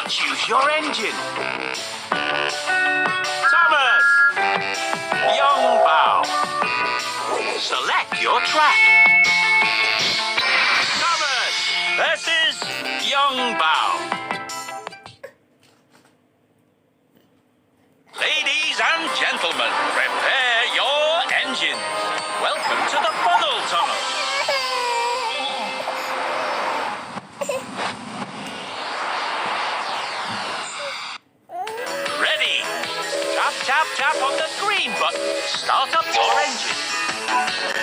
Choose your engine. Thomas! Yong Bao. Select your track. Thomas versus Yong Bao. Ladies and gentlemen, prepare your engines. Welcome to the funnel tunnel. Ready? Tap, tap, tap on the green button. Start up your engine.